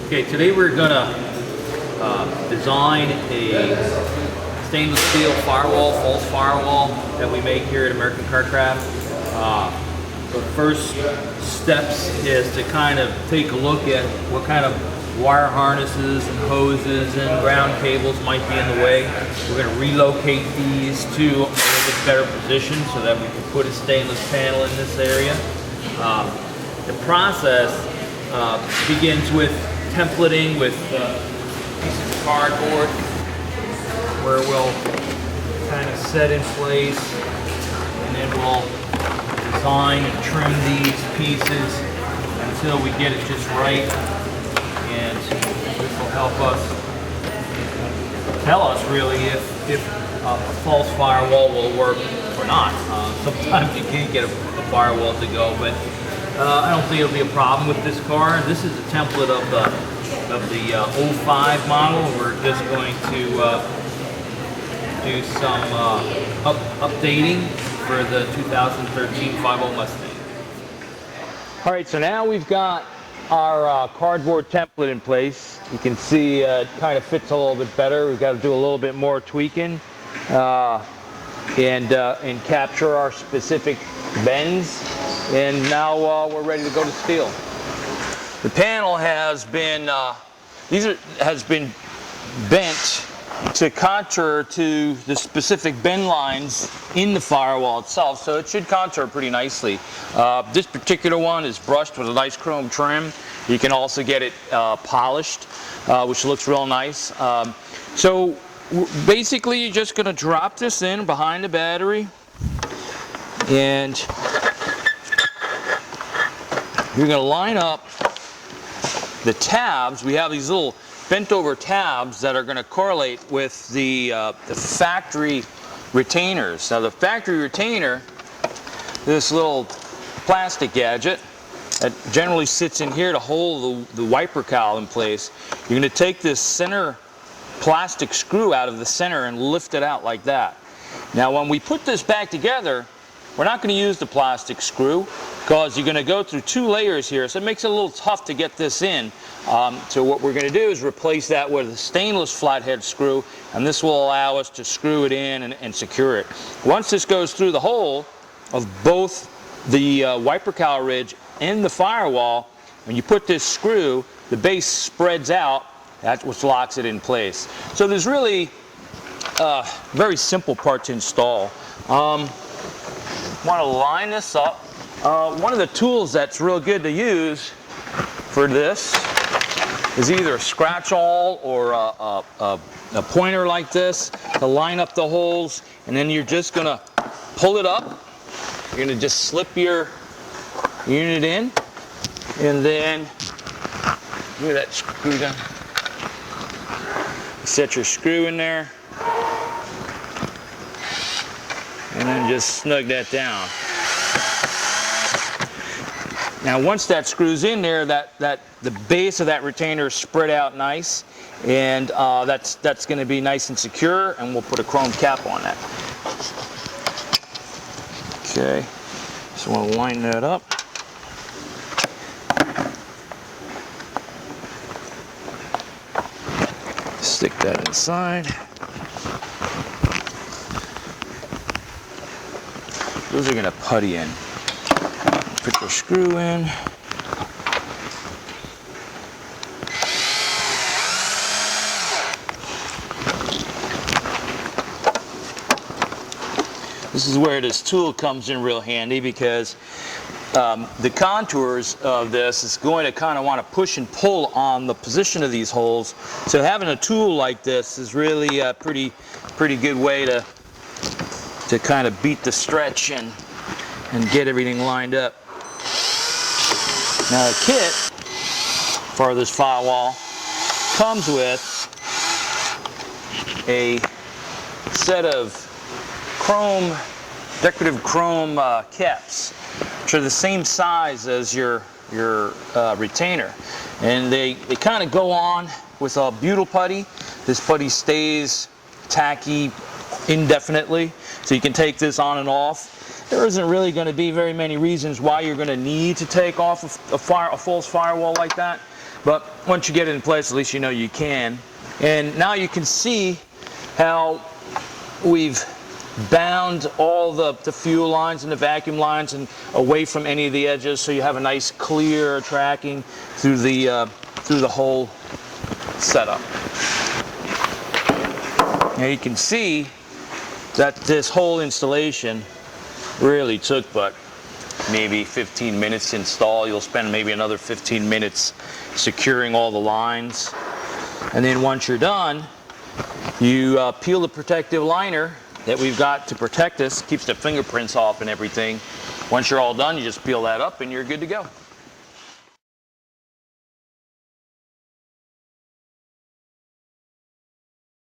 Okay, today we're gonna design a stainless steel firewall, false firewall that we make here at American Car Craft. The first steps is to kind of take a look at what kind of wire harnesses and hoses and ground cables might be in the way. We're going to relocate these to a little bit better position so that we can put a stainless panel in this area. The process begins with templating with pieces of cardboard where we'll kind of set in place, and then we'll design and trim these pieces until we get it just right. And this will help us tell us really if a false firewall will work or not. Sometimes you can't get a firewall to go, but I don't think it'll be a problem with this car. This is a template of the 05 model. We're just going to do some updating for the 2013 50 Mustang. All right, so now we've got our cardboard template in place. You can see it kind of fits a little bit better. We've got to do a little bit more tweaking and capture our specific bends. And now we're ready to go to steel. The panel has been bent to contour to the specific bend lines in the firewall itself, so it should contour pretty nicely. This particular one is brushed with a nice chrome trim. You can also get it polished, which looks real nice. So basically you're just going to drop this in behind the battery, and you're going to line up the tabs. We have these little bent over tabs that are going to correlate with the factory retainers. Now the factory retainer, this little plastic gadget that generally sits in here to hold the wiper cowl in place. You're going to take this center plastic screw out of the center and lift it out like that. Now when we put this back together, we're not going to use the plastic screw because you're going to go through two layers here, so it makes it a little tough to get this in. So what we're going to do is replace that with a stainless flathead screw, and this will allow us to screw it in and secure it. Once this goes through the hole of both the wiper cowl ridge and the firewall, when you put this screw, the base spreads out. That's what locks it in place. So there's really a very simple part to install. Want to line this up. One of the tools that's real good to use for this is either a scratch awl or a pointer like this to line up the holes, and then you're just going to pull it up. You're going to just slip your unit in, and then look at that screw down. Set your screw in there, and then just snug that down. Now once that screws in there, the base of that retainer is spread out nice, and that's going to be nice and secure, and we'll put a chrome cap on that. Okay, so we'll line that up. Stick that inside. Those are going to putty in. Put your screw in. This is where this tool comes in real handy, because the contours of this is going to kind of want to push and pull on the position of these holes. So having a tool like this is really a pretty good way to kind of beat the stretch and get everything lined up. Now the kit for this firewall comes with a set of decorative chrome caps, which are the same size as your retainer, and they kind of go on with a butyl putty. This putty stays tacky indefinitely, so you can take this on and off. There isn't really going to be very many reasons why you're going to need to take off a false firewall like that. But once you get it in place, at least you know you can. And now you can see how we've bound all the fuel lines and the vacuum lines and away from any of the edges, so you have a nice clear tracking through the whole setup. Now you can see that this whole installation really took but maybe 15 minutes to install. You'll spend maybe another 15 minutes securing all the lines. And then once you're done, you peel the protective liner that we've got to protect us, keeps the fingerprints off and everything. Once you're all done, you just peel that up and you're good to go.